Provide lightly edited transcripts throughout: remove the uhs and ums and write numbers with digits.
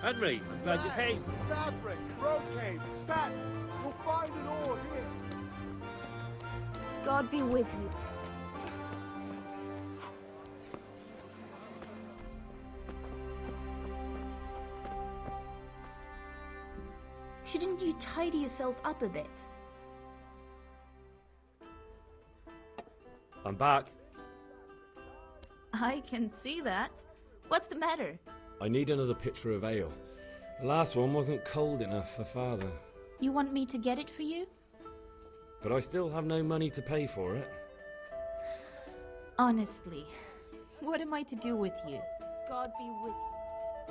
Henry, I'm glad you came. Fabric, brocade, satin. You'll find it all here. God be with you. Shouldn't you tidy yourself up a bit? I'm back. I can see that. What's the matter? I need another pitcher of ale. The last one wasn't cold enough for Father. You want me to get it for you? But I still have no money to pay for it. Honestly, what am I to do with you? God be with you.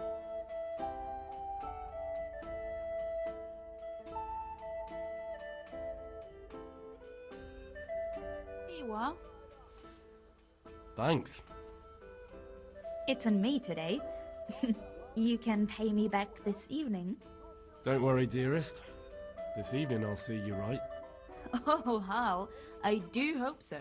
Here you are. Thanks. It's on me today. You can pay me back this evening. Don't worry, dearest. This evening I'll see you right. Oh, Hal, I do hope so.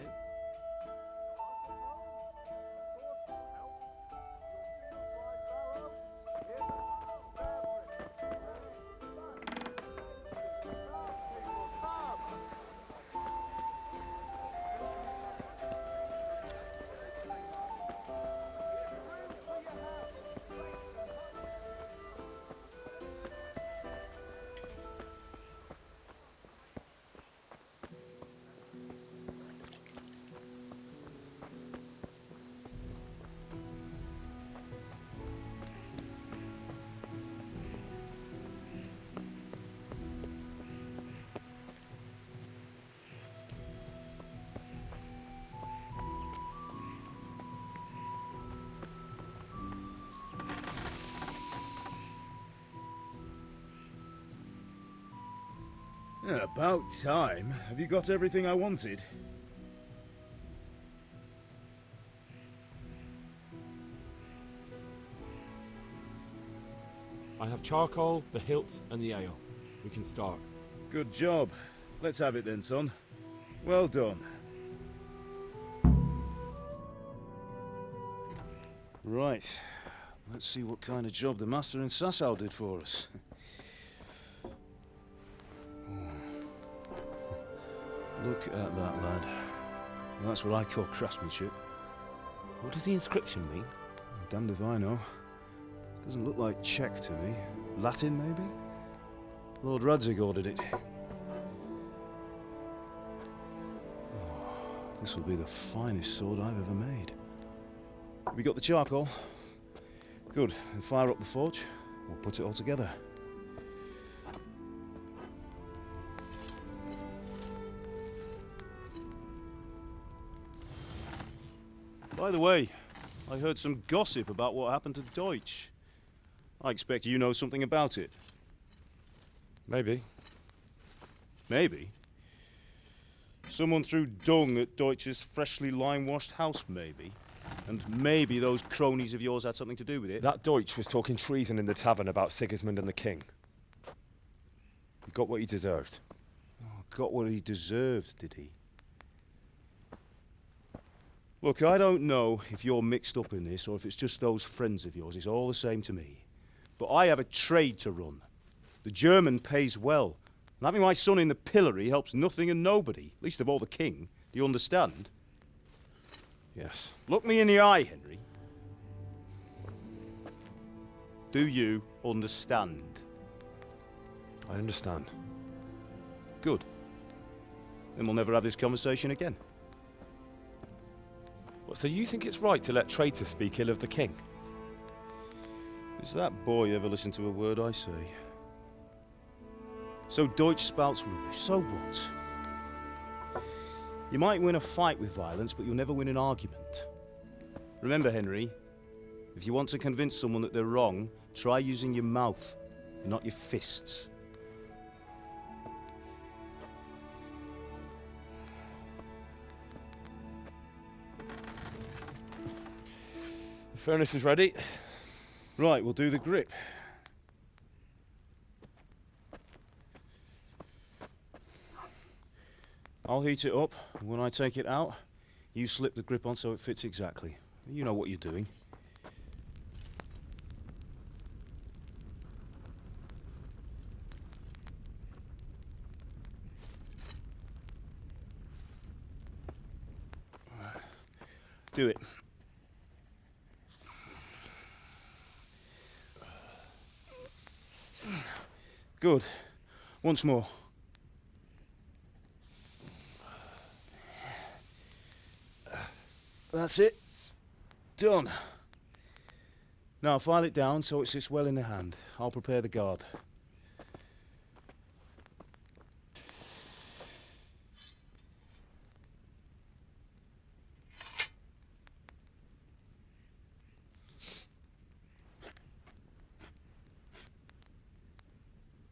About time. Have you got everything I wanted? I have charcoal, the hilt, and the ale. We can start. Good job. Let's have it then, son. Well done. Right. Let's see what kind of job the master in Sasau did for us. Look at that, lad. That's what I call craftsmanship. What does the inscription mean? Damned if I know. Doesn't look like Czech to me. Latin, maybe? Lord Radzig ordered it. Oh, this will be the finest sword I've ever made. Have we got the charcoal? Good. Then fire up the forge. We'll put it all together. By the way, I heard some gossip about what happened to Deutsch. I expect you know something about it. Maybe. Maybe. Someone threw dung at Deutsch's freshly lime-washed house, maybe. And maybe those cronies of yours had something to do with it. That Deutsch was talking treason in the tavern about Sigismund and the king. He got what he deserved. Oh, got what he deserved, did he? Look, I don't know if you're mixed up in this or if it's just those friends of yours. It's all the same to me. But I have a trade to run. The German pays well. And having my son in the pillory helps nothing and nobody, least of all the king. Do you understand? Yes. Look me in the eye, Henry. Do you understand? I understand. Good. Then we'll never have this conversation again. What, so you think it's right to let traitors speak ill of the king? Does that boy ever listen to a word I say? So Deutsch spouts rubbish. So what? You might win a fight with violence, but you'll never win an argument. Remember, Henry, if you want to convince someone that they're wrong, try using your mouth, not your fists. The furnace is ready. Right, we'll do the grip. I'll heat it up, and when I take it out, you slip the grip on so it fits exactly. You know what you're doing. Do it. Good. Once more. That's it. Done. Now file it down so it sits well in the hand. I'll prepare the guard.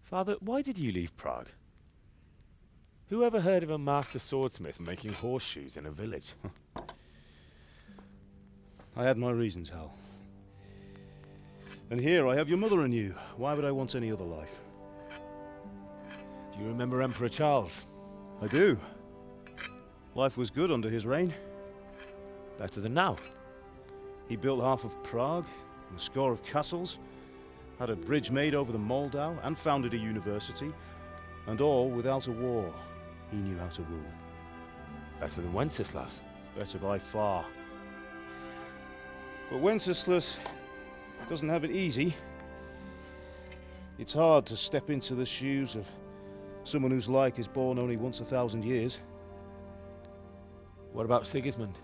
Father, why did you leave Prague? Who ever heard of a master swordsmith making horseshoes in a village? I had my reasons, Hal. And here I have your mother and you. Why would I want any other life? Do you remember Emperor Charles? I do. Life was good under his reign. Better than now. He built half of Prague, and a score of castles, had a bridge made over the Moldau, and founded a university, and all without a war. He knew how to rule. Better than Wenceslas. Better by far. But Wenceslas doesn't have it easy. It's hard to step into the shoes of someone whose like is born only once 1,000 years. What about Sigismund?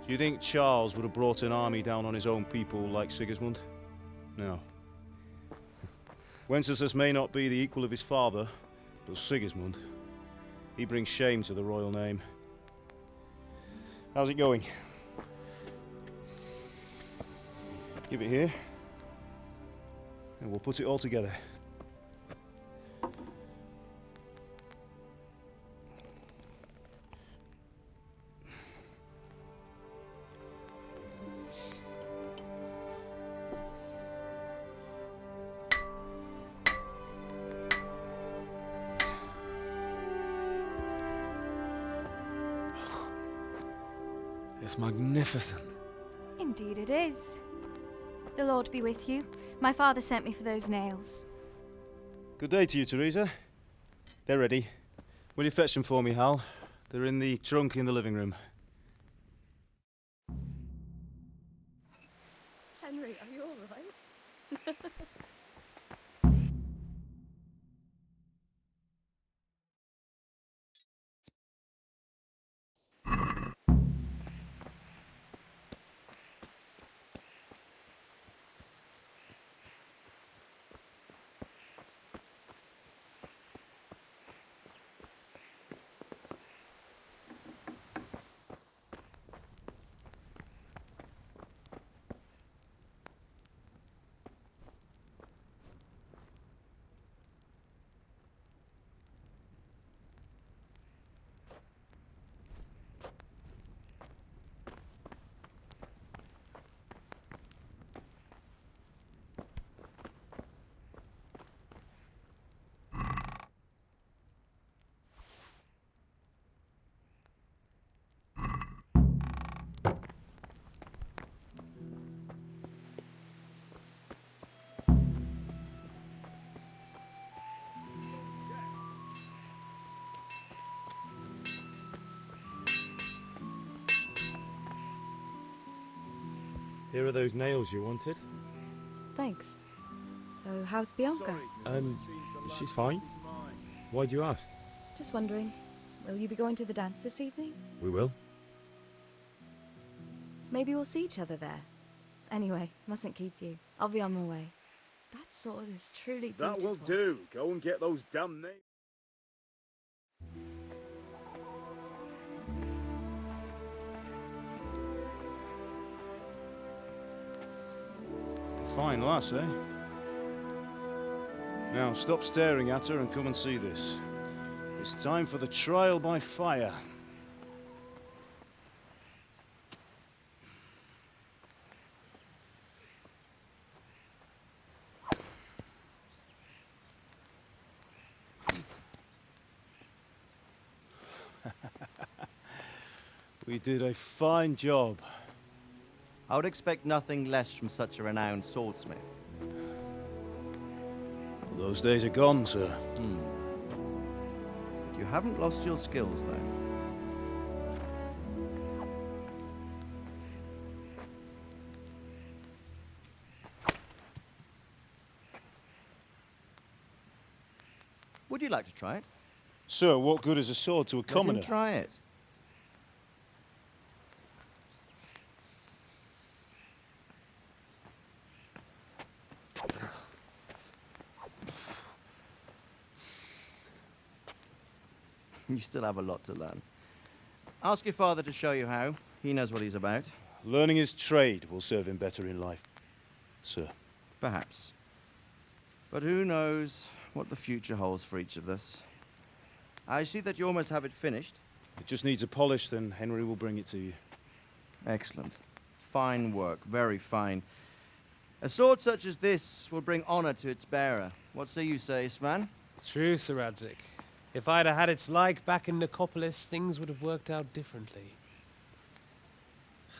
Do you think Charles would have brought an army down on his own people like Sigismund? No. Wenceslas may not be the equal of his father, but Sigismund, he brings shame to the royal name. How's it going? Give it here, and we'll put it all together. It's magnificent. Indeed it is. The Lord be with you. My father sent me for those nails. Good day to you, Teresa. They're ready. Will you fetch them for me, Hal? They're in the trunk in the living room. Henry, are you all right? Here are those nails you wanted. Thanks. So, how's Bianca? She's fine. Why do you ask? Just wondering, will you be going to the dance this evening? We will. Maybe we'll see each other there. Anyway, mustn't keep you. I'll be on my way. That sword is truly beautiful. That will do. Go and get those damn nails. Fine lass, eh? Now stop staring at her and come and see this. It's time for the trial by fire. We did a fine job. I would expect nothing less from such a renowned swordsmith. Those days are gone, sir. You haven't lost your skills, though. Would you like to try it? Sir, what good is a sword to a Let commoner? him try it. You still have a lot to learn. Ask your father to show you how. He knows what he's about. Learning his trade will serve him better in life, sir. Perhaps. But who knows what the future holds for each of us. I see that you almost have it finished. It just needs a polish, then Henry will bring it to you. Excellent. Fine work, very fine. A sword such as this will bring honor to its bearer. What say you, Svan? True, Sir Radzik. If I'd have had its like back in Nicopolis, things would have worked out differently.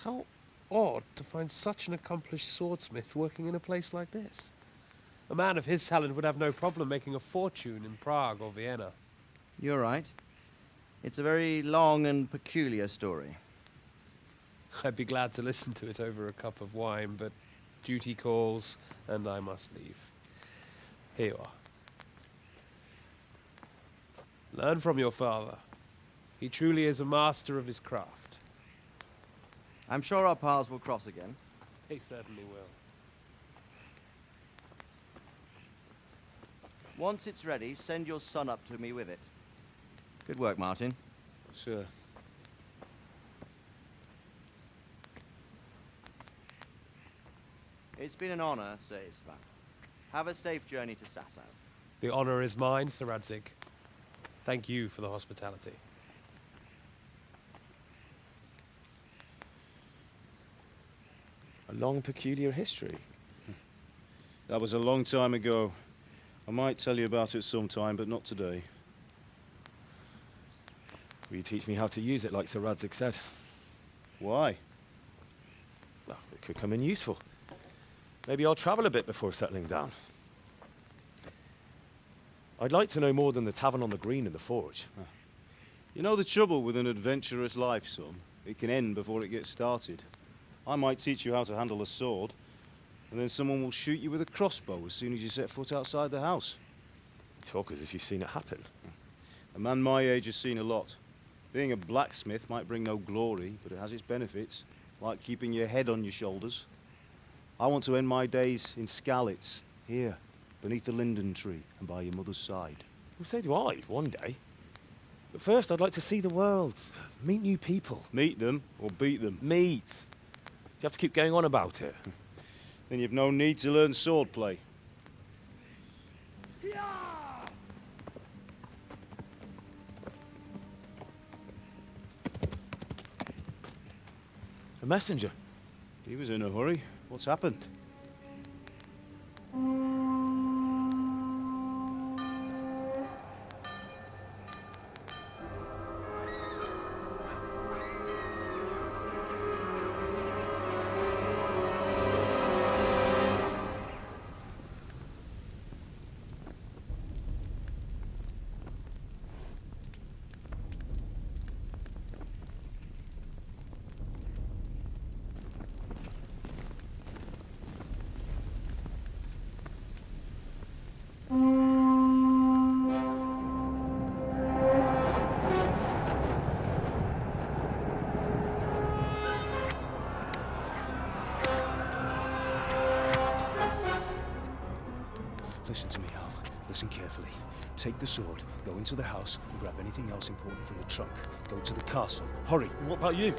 How odd to find such an accomplished swordsmith working in a place like this. A man of his talent would have no problem making a fortune in Prague or Vienna. You're right. It's a very long and peculiar story. I'd be glad to listen to it over a cup of wine, but duty calls, and I must leave. Here you are. Learn from your father. He truly is a master of his craft. I'm sure our paths will cross again. He certainly will. Once it's ready, send your son up to me with it. Good work, Martin. Sir. It's been an honor, Sir Isvan. Have a safe journey to Sasau. The honor is mine, Sir Radzik. Thank you for the hospitality. A long, peculiar history. That was a long time ago. I might tell you about it sometime, but not today. Will you teach me how to use it like Sir Radzik said? Why? Well, it could come in useful. Maybe I'll travel a bit before settling down. I'd like to know more than the tavern on the green and the forge. You know the trouble with an adventurous life, son? It can end before it gets started. I might teach you how to handle a sword, and then someone will shoot you with a crossbow as soon as you set foot outside the house. You talk as if you've seen it happen. A man my age has seen a lot. Being a blacksmith might bring no glory, but it has its benefits, like keeping your head on your shoulders. I want to end my days in Skalitz, here, beneath the linden tree and by your mother's side. Well, so do I, one day. But first, I'd like to see the world, meet new people. Meet them or beat them. Meet. You have to keep going on about it. Then you've no need to learn swordplay. A messenger. He was in a hurry. What's happened? Listen to me, Al. Listen carefully. Take the sword, go into the house, and grab anything else important from the trunk. Go to the castle. Hurry! What about you?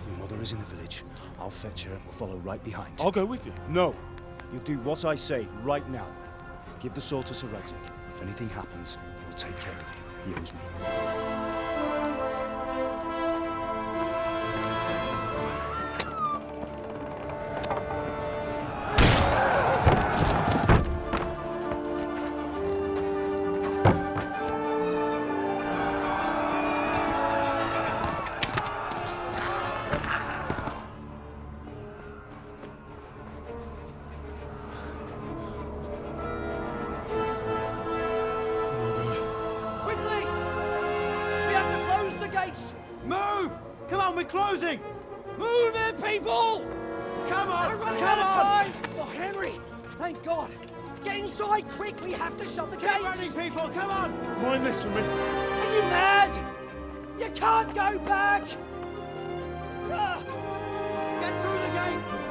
Your mother is in the village. I'll fetch her and we'll follow right behind. I'll go with you. No! You'll do what I say right now. Give the sword to Sir Radzik. If anything happens, he'll take care of you. He owes me. Quickly! We have to close the gates! Move! Come on, we're closing! Move it, people! Come on! We're running Come out of on! time! Oh, Henry! Thank God! Get inside, quick! We have to shut the Get gates! running, people! Come on! Mind this for me. Are you mad? You can't go back! Ah. Get through the gates!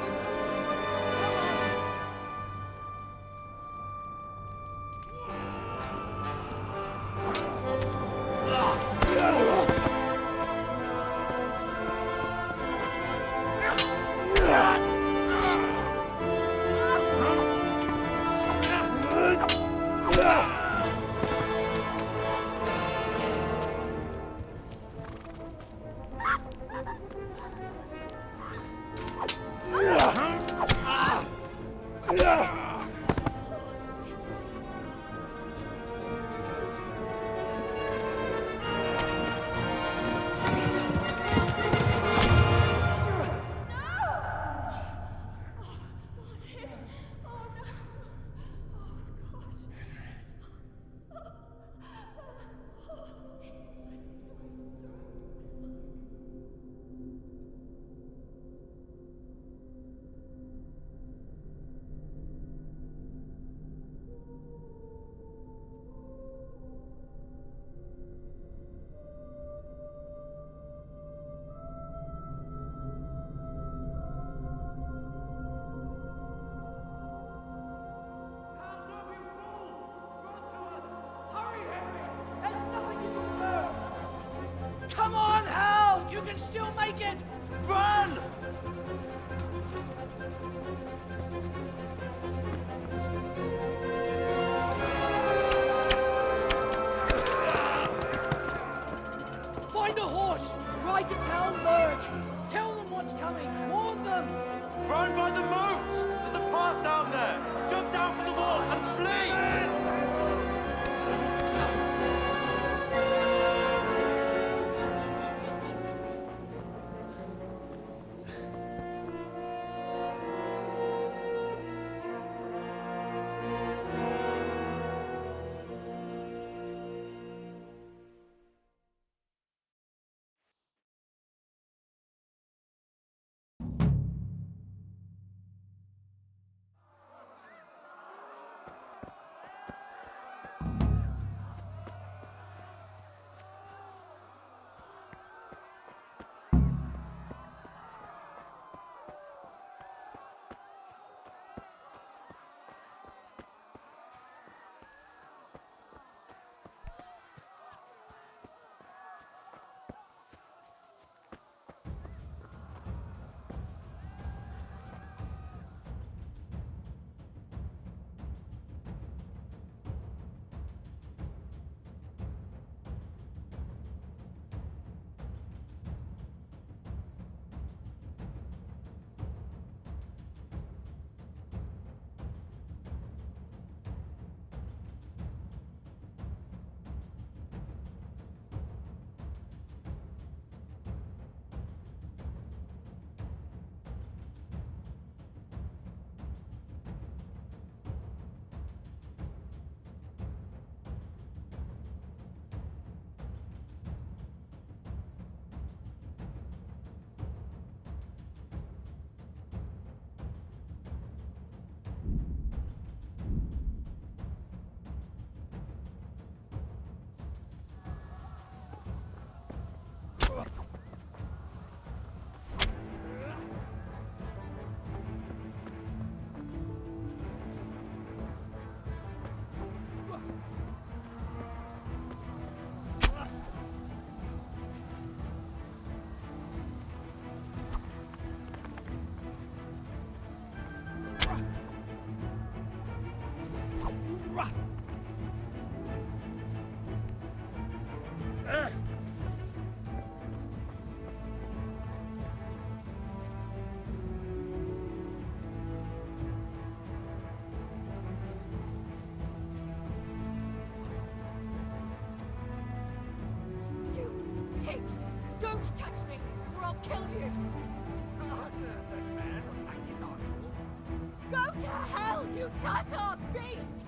Come on, Hal! You can still make it! Run! Find a horse! Ride to tell Merc! Tell them what's coming! Warn them! Run by the moat! There's a path down there! Jump down from the wall and flee! Pigs! Don't touch me, or I'll kill you! Go to hell, you Tatar beast!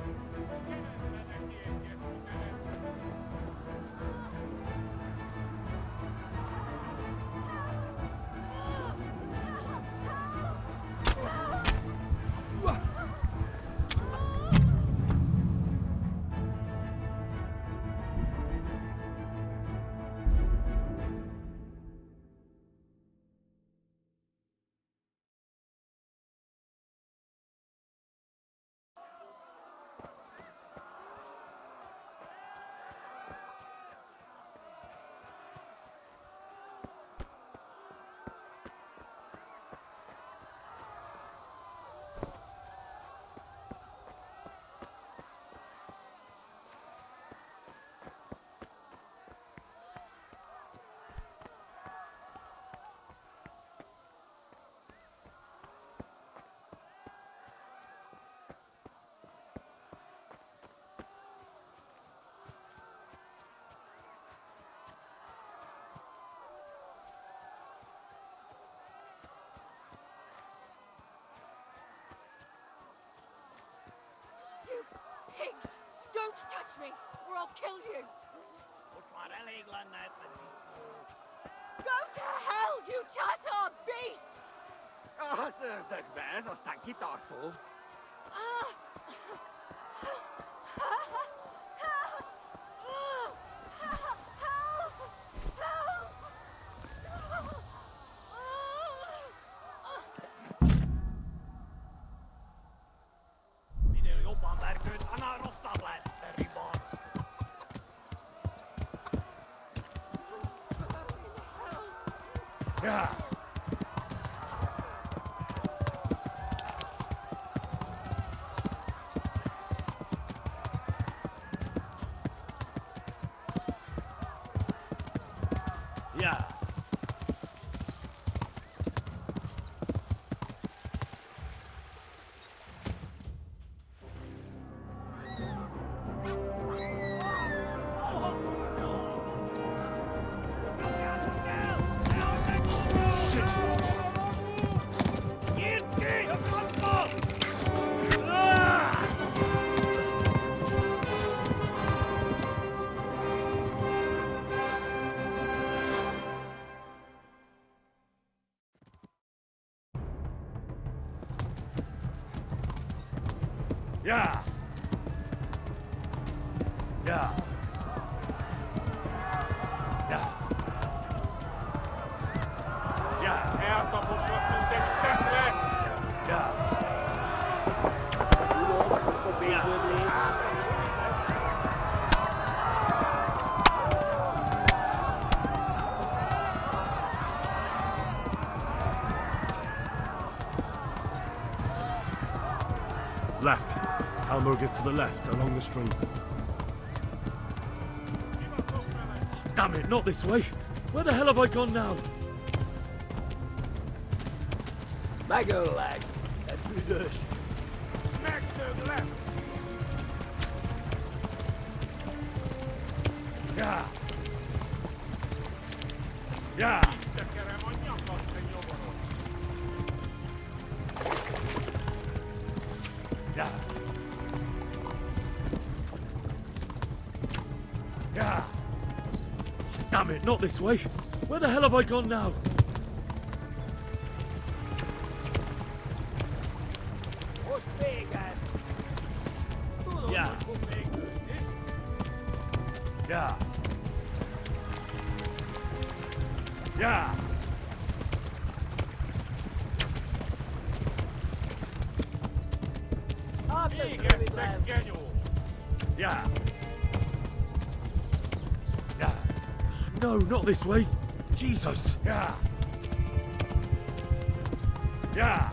kill you! Go to hell, you chattered beast! Yeah. Yeah. Yeah. Yeah. Yeah. Yeah. Left. Hamburg is to the left, along the stream. Damn it, not this way. Where the hell have I gone now? Magolag. That's good. Smack to the left. Yeah. Yeah. Yeah. Yeah. Damn it, not this way. Where the hell have I gone now? Yeah. Yeah. Yeah. Yeah. Yeah. No, not this way. Jesus. Yeah. Yeah.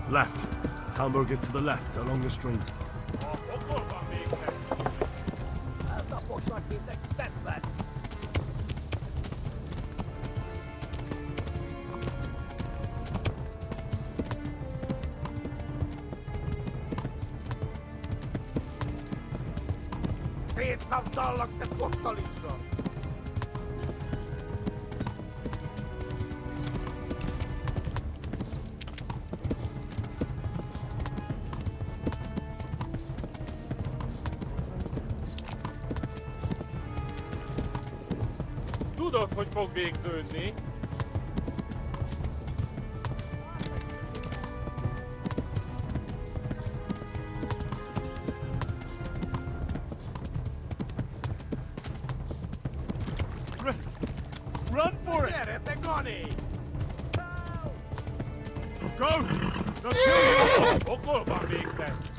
Left. Hamburg is to the left, along the stream. tudod, hogy fog végződni. Run for it! Gyere, te Gani! Go! They'll kill you! Okolban végzett!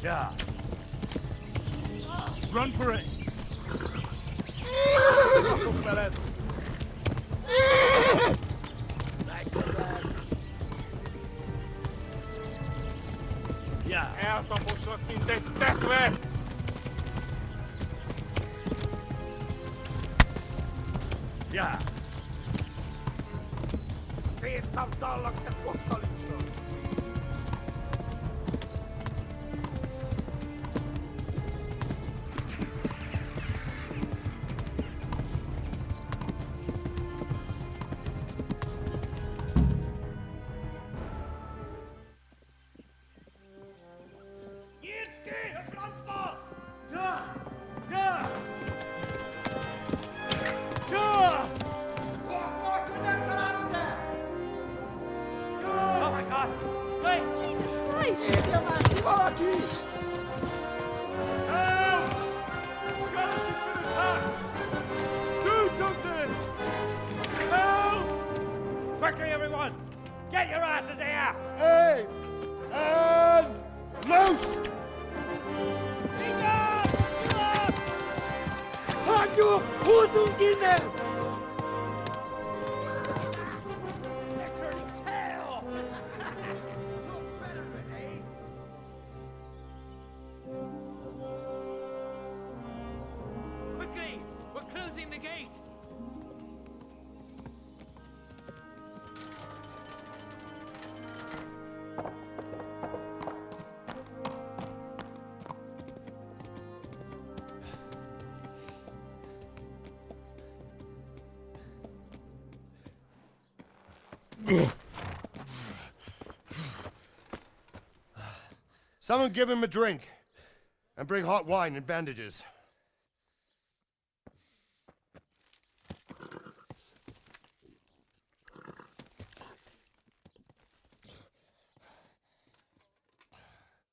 Yeah. Run for it! Azok veled! Yeah. Eltaposlak, mint egy tekve! Yeah. Szétszabdallak, te fosztalicska! Oh my god! Wait! Jesus Christ! Help! Skeleton's been attacked! Do something! Help! Quickly, everyone! Get your asses here! Hey! And loose! Hagyjuk! Húzzunk innen! They're turning tail! Quickly! We're closing the gate! Someone give him a drink. And bring hot wine and bandages.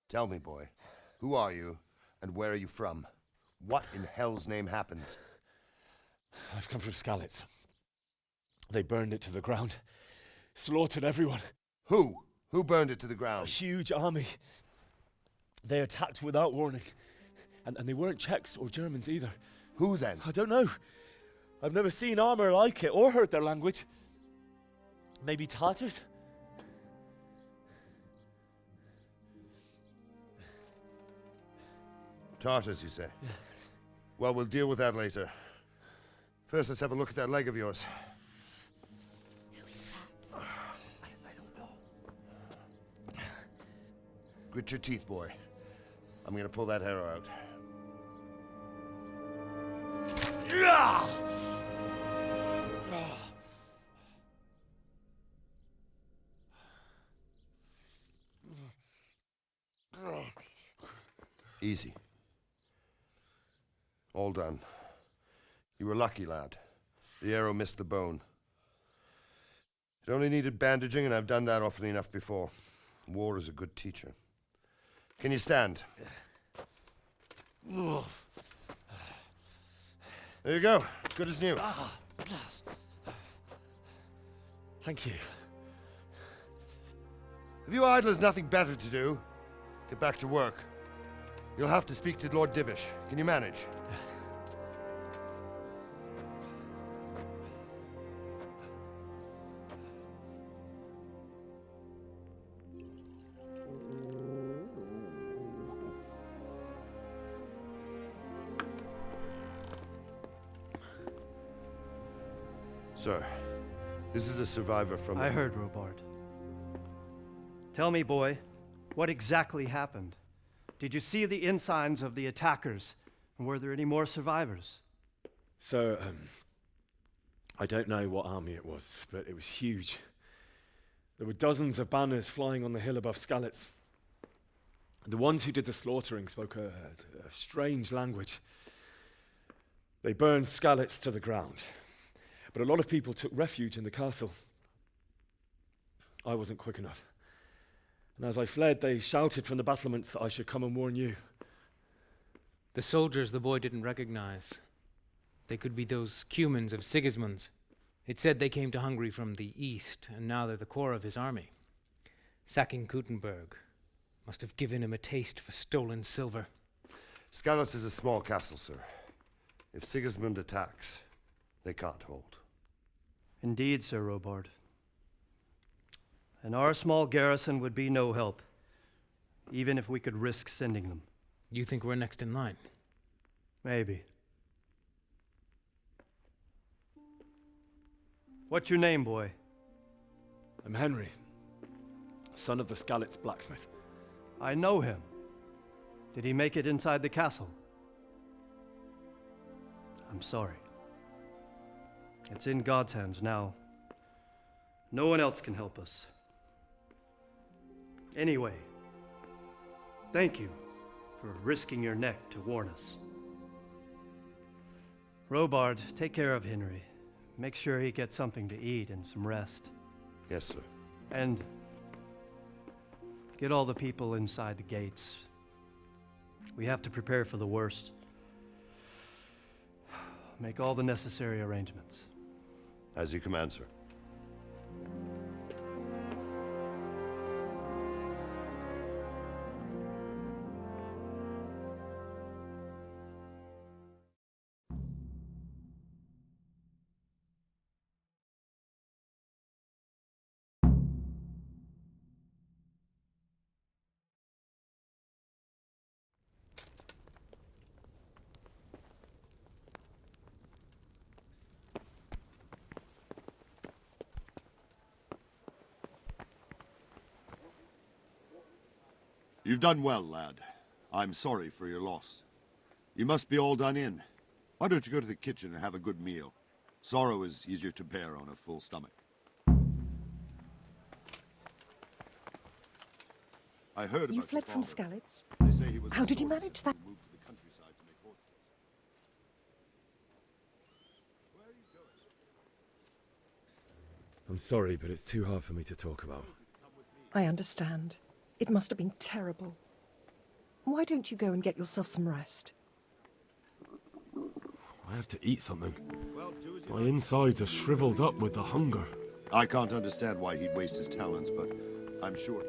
Tell me, boy, who are you and where are you from? What in hell's name happened? I've come from Skalitz. They burned it to the ground. Slaughtered everyone. Who? Who burned it to the A ground? huge army. They attacked without warning. And they weren't Czechs or Germans either. Who then? I don't know. I've never seen armor like it or heard their language. Maybe Tatars? Tartars, you say? Well, we'll deal with that later. First, let's have a look at that leg of yours. I don't know. Grit your teeth, boy. I'm gonna pull that arrow out. Easy. All done. You were lucky, lad. The arrow missed the bone. It only needed bandaging, and I've done that often enough before. War is a good teacher. Can you stand? There you go. Good as new. Thank you. If you idlers nothing better to do, get back to work. You'll have to speak to Lord Divish. Can you manage? Sir, this is a survivor from... I heard, Robard. Tell me, boy, what exactly happened? Did you see the ensigns of the attackers? And were there any more survivors? So, I don't know what army it was, but it was huge. There were dozens of banners flying on the hill above Skalitz. The ones who did the slaughtering spoke a strange language. They burned Skalitz to the ground, but a lot of people took refuge in the castle. I wasn't quick enough. And as I fled, they shouted from the battlements that I should come and warn you. The soldiers the boy didn't recognize. They could be those Cumans of Sigismund's. It said they came to Hungary from the east, and now they're the core of his army. Sacking Gutenberg must have given him a taste for stolen silver. Skalitz is a small castle, sir. If Sigismund attacks, they can't hold. Indeed, Sir Robard. And our small garrison would be no help, even if we could risk sending them. You think we're next in line? Maybe. What's your name, boy? I'm Henry, son of the Skalitz blacksmith. I know him. Did he make it inside the castle? I'm sorry. It's in God's hands now. No one else can help us. Anyway, thank you for risking your neck to warn us. Robard, take care of Henry. Make sure he gets something to eat and some rest. Yes, sir. And get all the people inside the gates. We have to prepare for the worst. Make all the necessary arrangements. As you command, sir. You've done well, lad. I'm sorry for your loss. You must be all done in. Why don't you go to the kitchen and have a good meal? Sorrow is easier to bear on a full stomach. I heard about You fled your from father. Skalitz? They say he was How a did you swordsman manage that? who moved to the countryside to make horses. I'm sorry, but it's too hard for me to talk about. I understand. It must have been terrible. Why don't you go and get yourself some rest? I have to eat something. My insides are shriveled up with the hunger. I can't understand why he'd waste his talents, but I'm sure.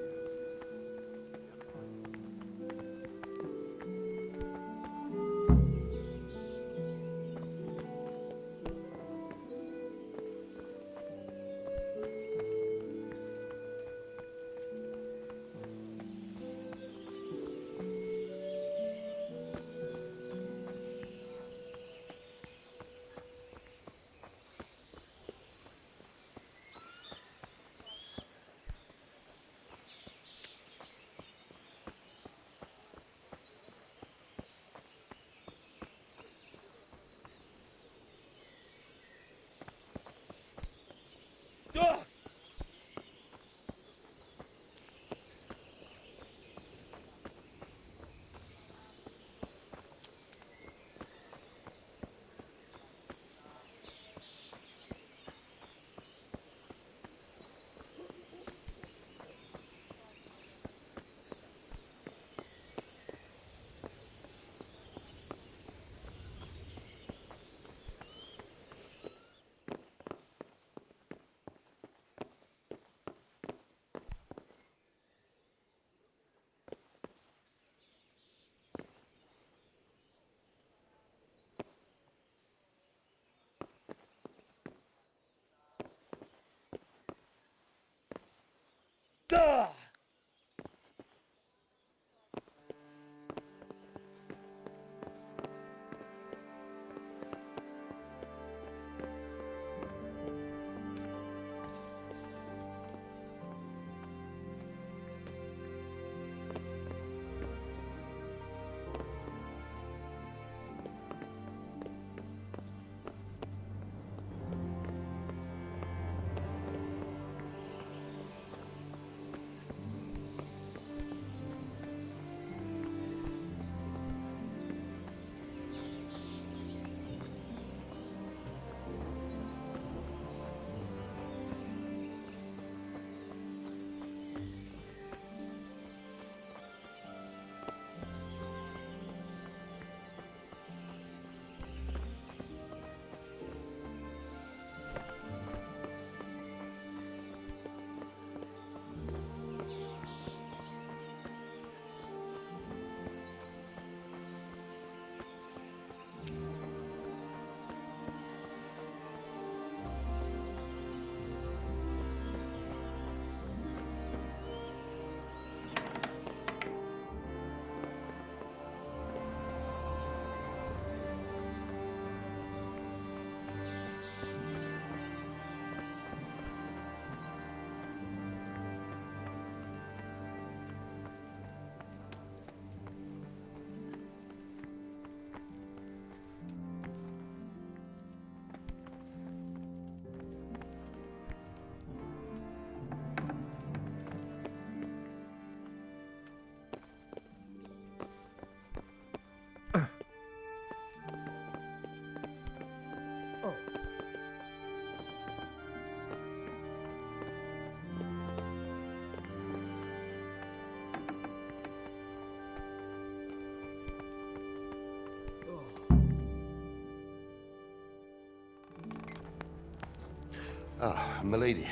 Ah, milady.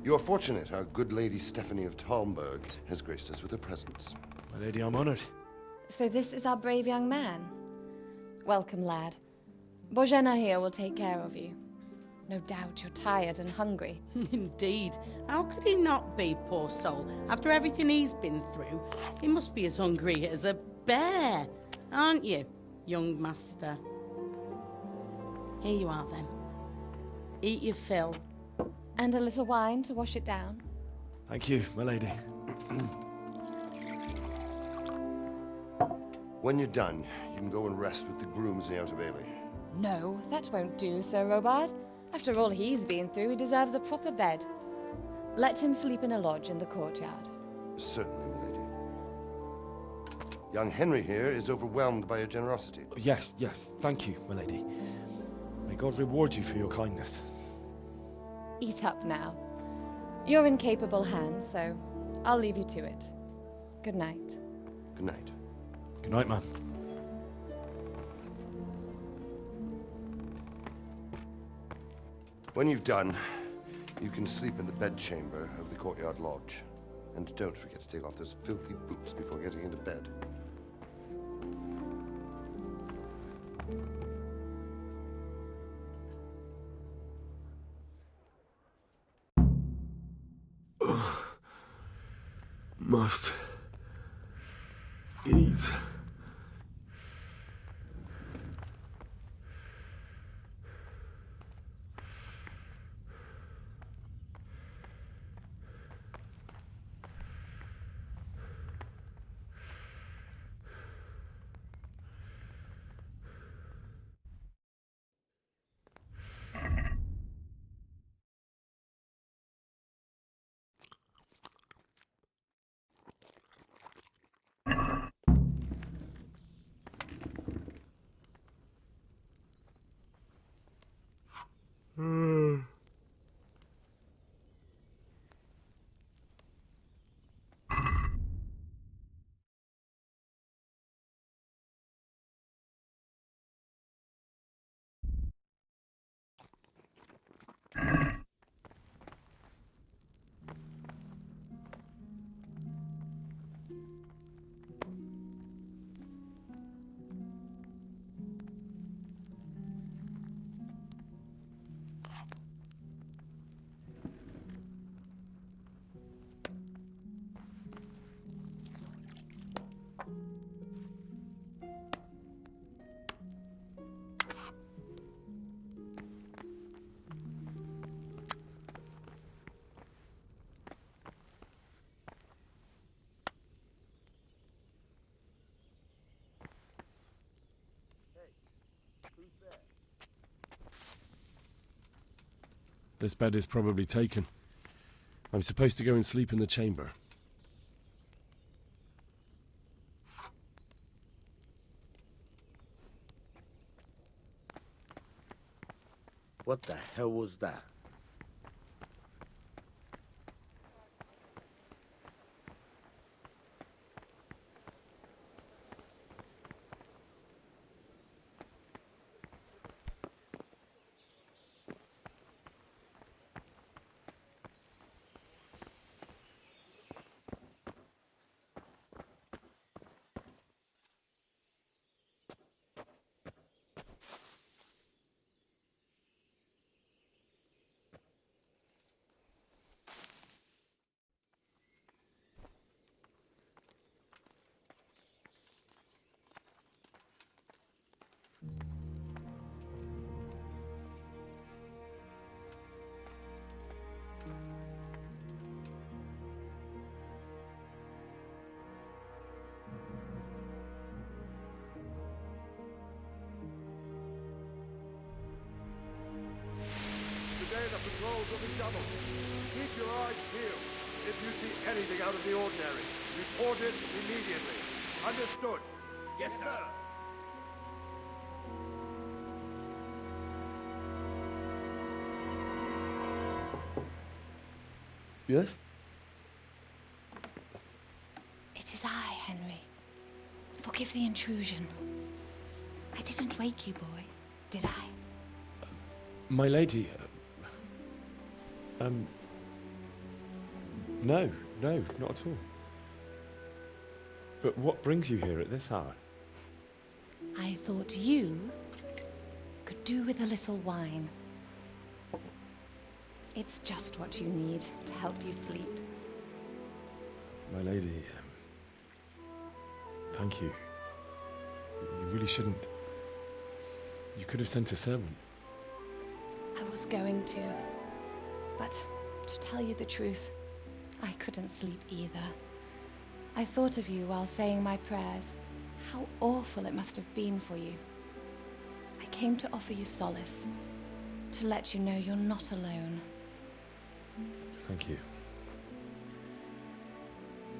You are fortunate our good lady Stephanie of Talmberg has graced us with her presence. My lady, I'm honored. So this is our brave young man. Welcome, lad. Bojena here will take care of you. No doubt you're tired and hungry. Indeed. How could he not be, poor soul? After everything he's been through, he must be as hungry as a bear, aren't you, young master? Here you are, then. Eat your fill. And a little wine to wash it down. Thank you, my lady. When you're done, you can go and rest with the grooms in the Outer Bailey. No, that won't do, Sir Robard. After all he's been through, he deserves a proper bed. Let him sleep in a lodge in the courtyard. Certainly, my lady. Young Henry here is overwhelmed by your generosity. Yes, yes. Thank you, my lady. May God reward you for your kindness. Eat up now. You're in capable hands, so I'll leave you to it. Good night. Good night. Good night, ma'am. When you've done, you can sleep in the bedchamber of the courtyard lodge. And don't forget to take off those filthy boots before getting into bed. Must eat. This bed is probably taken. I'm supposed to go and sleep in the chamber. What the hell was that? Today the patrols will be doubled. Keep your eyes peeled. If you see anything out of the ordinary, report it immediately. Understood? Yes, sir. Yes? It is I, Henry. Forgive the intrusion. I didn't wake you, boy, did I? My lady, No, not at all. But what brings you here at this hour? I thought you could do with a little wine. It's just what you need to help you sleep. My lady, thank you. You really shouldn't. You could have sent a servant. I was going to, but to tell you the truth, I couldn't sleep either. I thought of you while saying my prayers. How awful it must have been for you. I came to offer you solace, to let you know you're not alone. Thank you.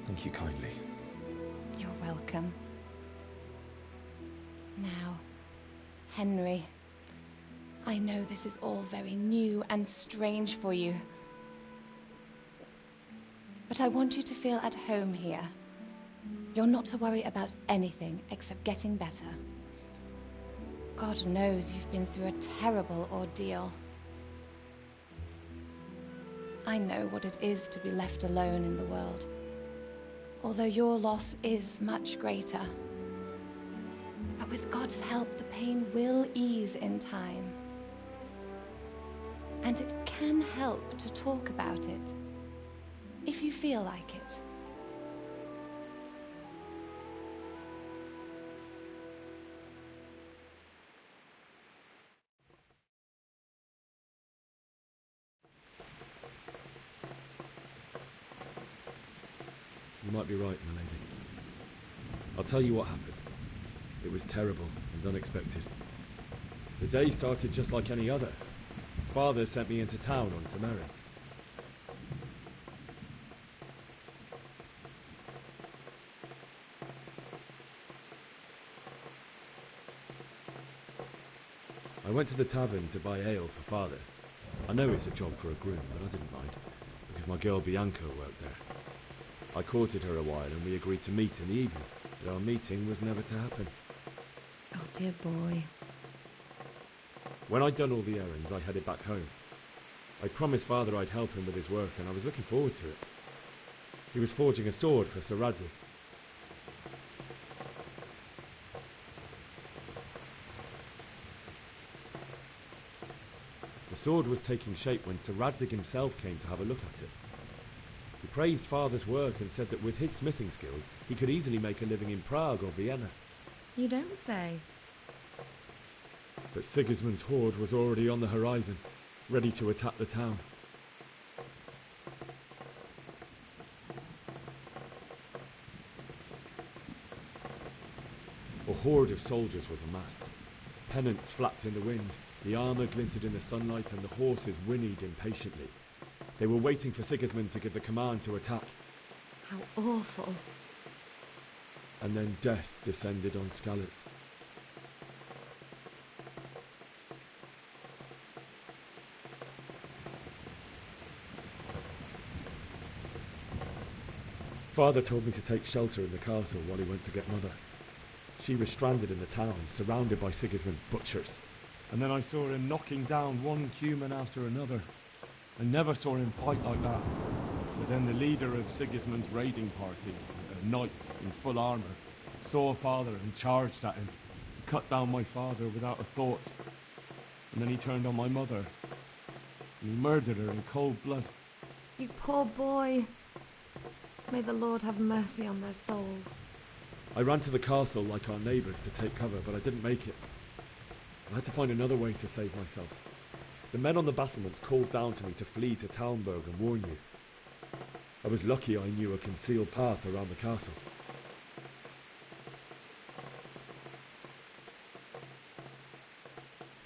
Thank you kindly. You're welcome. Now, Henry, I know this is all very new and strange for you, but I want you to feel at home here. You're not to worry about anything except getting better. God knows you've been through a terrible ordeal. I know what it is to be left alone in the world, although your loss is much greater. But with God's help, the pain will ease in time. And it can help to talk about it, if you feel like it. You might be right, my lady. I'll tell you what happened. It was terrible and unexpected. The day started just like any other. Father sent me into town on some errands. I went to the tavern to buy ale for Father. I know it's a job for a groom, but I didn't mind, because my girl Bianca worked there. I courted her a while and we agreed to meet in the evening, but our meeting was never to happen. Oh, dear boy. When I'd done all the errands, I headed back home. I promised Father I'd help him with his work, and I was looking forward to it. He was forging a sword for Sir Radzig. The sword was taking shape when Sir Radzig himself came to have a look at it. He praised Father's work and said that with his smithing skills, he could easily make a living in Prague or Vienna. You don't say. But Sigismund's horde was already on the horizon, ready to attack the town. A horde of soldiers was amassed. Pennants flapped in the wind, the armour glinted in the sunlight, and the horses whinnied impatiently. They were waiting for Sigismund to give the command to attack. How awful. And then death descended on Skalitz. Father told me to take shelter in the castle while he went to get Mother. She was stranded in the town, surrounded by Sigismund's butchers. And then I saw him knocking down one Cuman after another. I never saw him fight like that. But then the leader of Sigismund's raiding party, a knight in full armour, saw Father and charged at him. He cut down my father without a thought. And then he turned on my mother. And he murdered her in cold blood. You poor boy. May the Lord have mercy on their souls. I ran to the castle like our neighbours to take cover, but I didn't make it. I had to find another way to save myself. The men on the battlements called down to me to flee to Talmberg and warn you. I was lucky I knew a concealed path around the castle.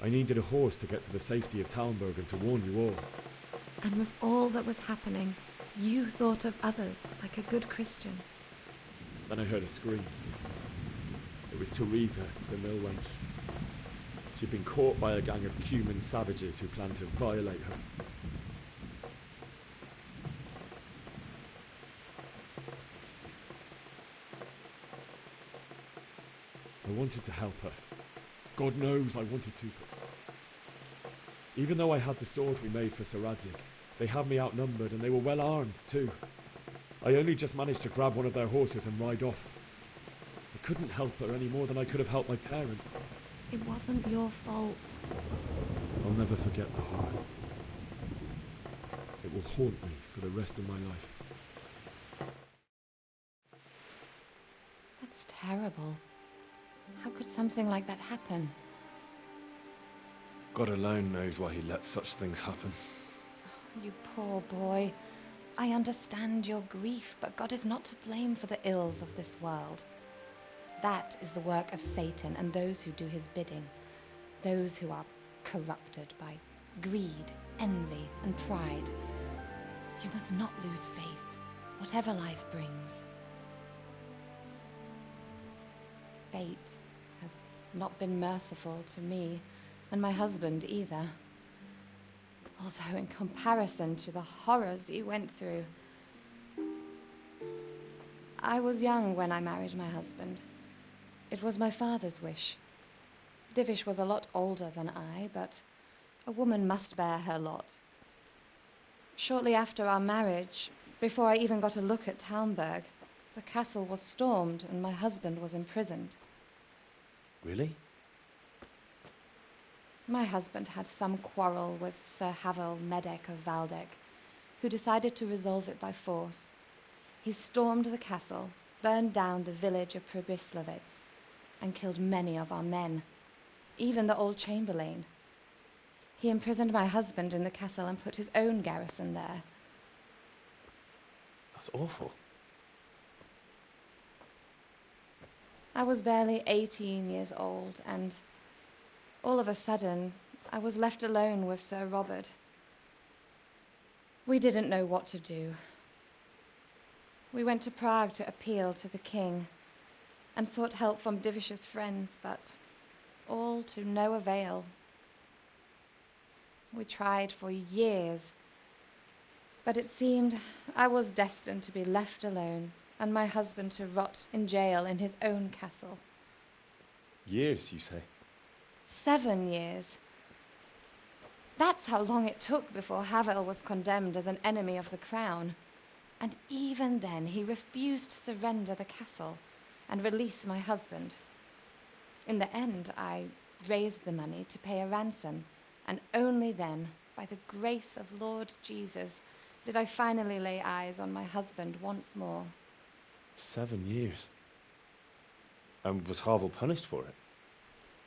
I needed a horse to get to the safety of Talmberg and to warn you all. And with all that was happening, you thought of others like a good Christian. Then I heard a scream. It was Teresa, the mill wench. She'd been caught by a gang of Cuman savages who planned to violate her. I wanted to help her. God knows I wanted to, but even though I had the sword we made for Sir Radzig, They had me outnumbered, and they were well armed, too. I only just managed to grab one of their horses and ride off. I couldn't help her any more than I could have helped my parents. It wasn't your fault. I'll never forget the horror. It will haunt me for the rest of my life. That's terrible. How could something like that happen? God alone knows why he lets such things happen. You poor boy. I understand your grief, but God is not to blame for the ills of this world. That is the work of Satan and those who do his bidding. Those who are corrupted by greed, envy, and pride. You must not lose faith, whatever life brings. Fate has not been merciful to me, and my husband either. Although in comparison to the horrors you went through. I was young when I married my husband. It was my father's wish. Divish was a lot older than I, but a woman must bear her lot. Shortly after our marriage, before I even got a look at Talmberg, the castle was stormed and my husband was imprisoned. Really? My husband had some quarrel with Sir Havel Medek of Valdek, who decided to resolve it by force. He stormed the castle, burned down the village of Pribyslavitz, and killed many of our men, even the old chamberlain. He imprisoned my husband in the castle and put his own garrison there. That's awful. I was barely 18 years old, and all of a sudden, I was left alone with Sir Robert. We didn't know what to do. We went to Prague to appeal to the king and sought help from Divish's friends, but all to no avail. We tried for years, but it seemed I was destined to be left alone and my husband to rot in jail in his own castle. Years, you say? 7 years. That's how long it took before Havel was condemned as an enemy of the crown. And even then, he refused to surrender the castle and release my husband. In the end, I raised the money to pay a ransom, and only then, by the grace of Lord Jesus, did I finally lay eyes on my husband once more. 7 years? And was Havel punished for it?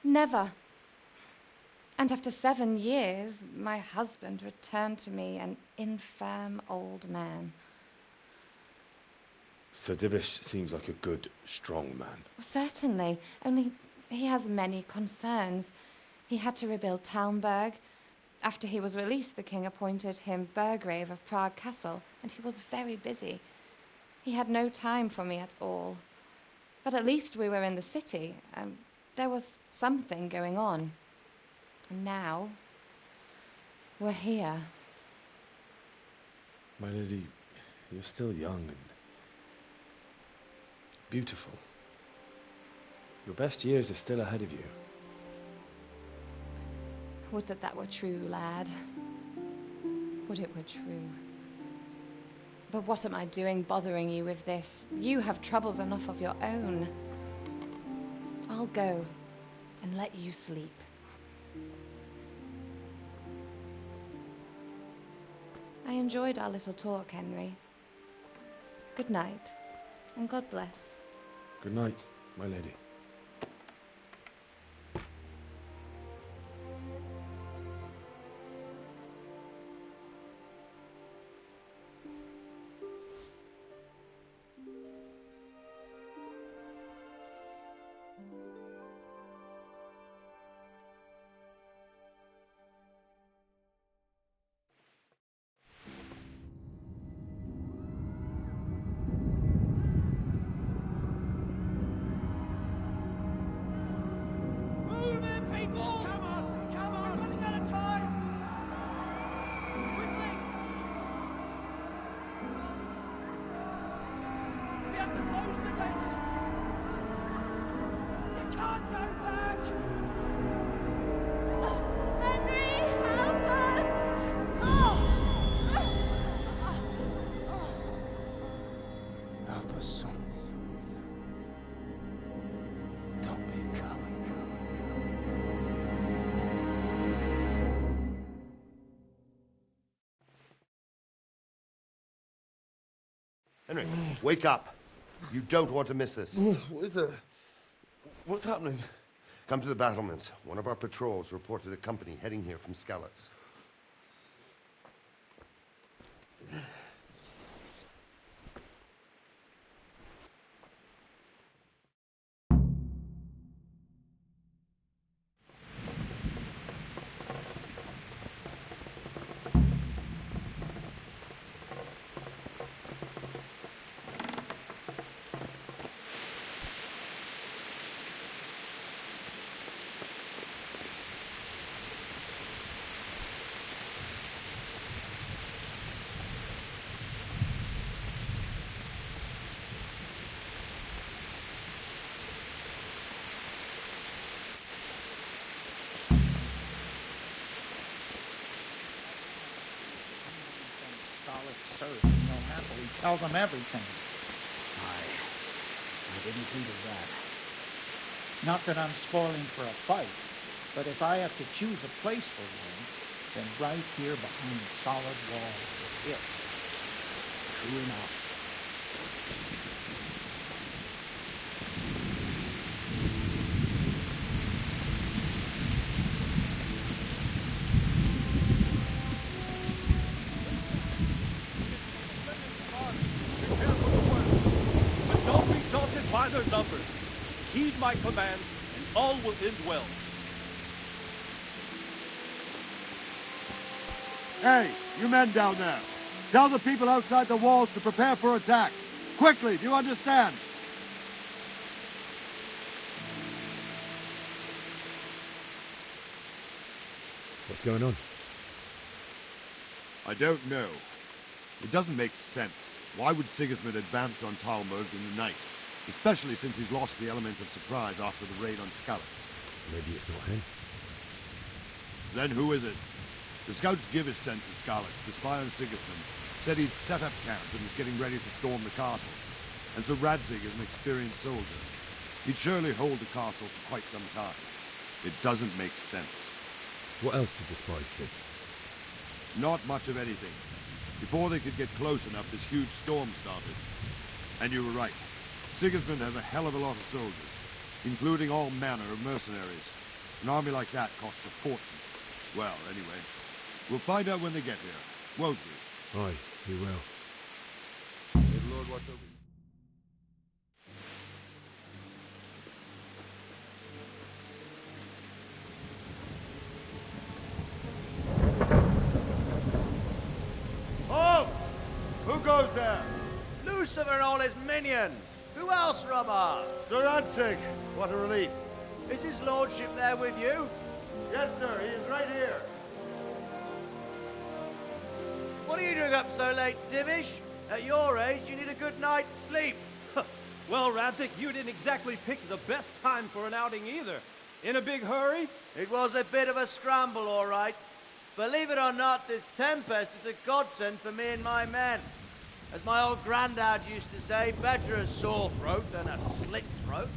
Never. And after 7 years, my husband returned to me an infirm old man. Sir Divish seems like a good, strong man. Certainly, only he has many concerns. He had to rebuild Talmberg. After he was released, the king appointed him Burgrave of Prague Castle, and he was very busy. He had no time for me at all. But at least we were in the city, and there was something going on. And now, we're here. My lady, you're still young and beautiful. Your best years are still ahead of you. Would that that were true, lad. Would it were true. But what am I doing bothering you with this? You have troubles enough of your own. I'll go and let you sleep. I enjoyed our little talk, Henry. Good night, and God bless. Good night, my lady. Henry, wake up. You don't want to miss this. What is that? What's happening? Come to the battlements. One of our patrols reported a company heading here from Skalitz. Serve, and you'll happily tell them everything. I didn't think of that. Not that I'm spoiling for a fight, but if I have to choose a place for one, then right here behind the solid walls is it. True enough. By their numbers. Heed my commands, and all will end well. Hey, you men down there. Tell the people outside the walls to prepare for attack. Quickly, do you understand? What's going on? I don't know. It doesn't make sense. Why would Sigismund advance on Talmberg in the night? Especially since he's lost the element of surprise after the raid on Skalitz. Maybe it's not him. Then who is it? The scouts Givis sent to Skalitz to spy on Sigismund said he'd set up camp and was getting ready to storm the castle. And so Radzig is an experienced soldier. He'd surely hold the castle for quite some time. It doesn't make sense. What else did the spies see? Not much of anything. Before they could get close enough, this huge storm started. And you were right. Sigismund has a hell of a lot of soldiers, including all manner of mercenaries. An army like that costs a fortune. Well, anyway, we'll find out when they get here, won't we? Aye, we will. May the Lord watch over you. Halt! Who goes there? Lucifer and all his minions. Who else, Robber? Sir Radzig, what a relief. Is his lordship there with you? Yes, sir, he is right here. What are you doing up so late, Divish? At your age, you need a good night's sleep. Well, Radzig, you didn't exactly pick the best time for an outing either. In a big hurry? It was a bit of a scramble, all right. Believe it or not, this tempest is a godsend for me and my men. As my old granddad used to say, better a sore throat than a slit throat.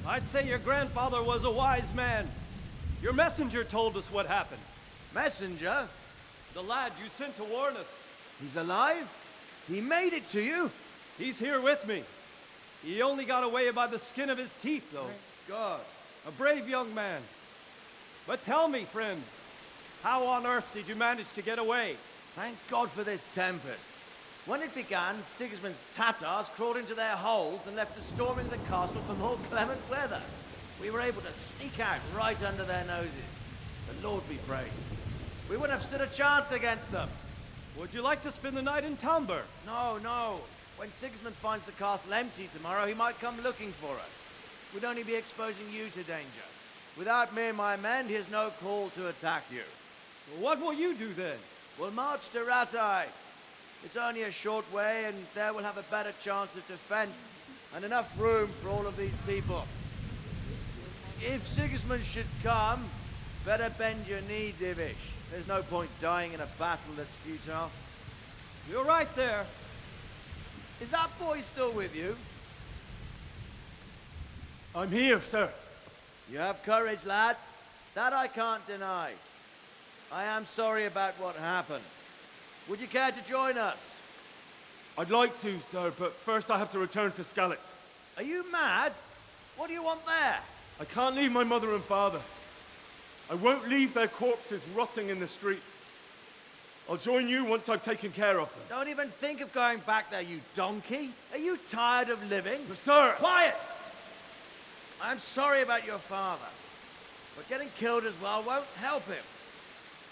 I'd say your grandfather was a wise man. Your messenger told us what happened. Messenger? The lad you sent to warn us. He's alive? He made it to you? He's here with me. He only got away by the skin of his teeth, though. Thank God. A brave young man. But tell me, friend, how on earth did you manage to get away? Thank God for this tempest. When it began, Sigismund's Tatars crawled into their holes and left us storming the castle for more clement weather. We were able to sneak out right under their noses. The Lord be praised. We wouldn't have stood a chance against them. Would you like to spend the night in Talmberg? No, no. When Sigismund finds the castle empty tomorrow, he might come looking for us. We'd only be exposing you to danger. Without me and my men, he has no call to attack you. What will you do then? We'll march to Rattay. It's only a short way, and there we'll have a better chance of defense and enough room for all of these people. If Sigismund should come, better bend your knee, Divish. There's no point dying in a battle that's futile. You're right there. Is that boy still with you? I'm here, sir. You have courage, lad. That I can't deny. I am sorry about what happened. Would you care to join us? I'd like to, sir, but first I have to return to Skalitz. Are you mad? What do you want there? I can't leave my mother and father. I won't leave their corpses rotting in the street. I'll join you once I've taken care of them. Don't even think of going back there, you donkey. Are you tired of living? But sir! Quiet! I'm sorry about your father, but getting killed as well won't help him.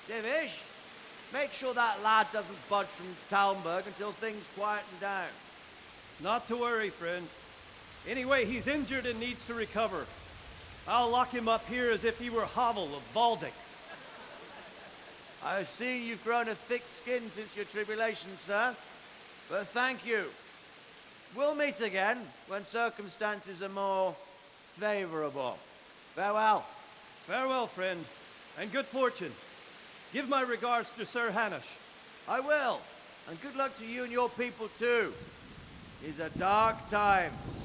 Divish, make sure that lad doesn't budge from Talmberg until things quieten down. Not to worry, friend. Anyway, he's injured and needs to recover. I'll lock him up here as if he were Havel of Baldic. I've seen you've grown a thick skin since your tribulation, sir. But thank you. We'll meet again when circumstances are more favorable. Farewell. Farewell, friend, and good fortune. Give my regards to Sir Hanush. I will. And good luck to you and your people, too. These are dark times.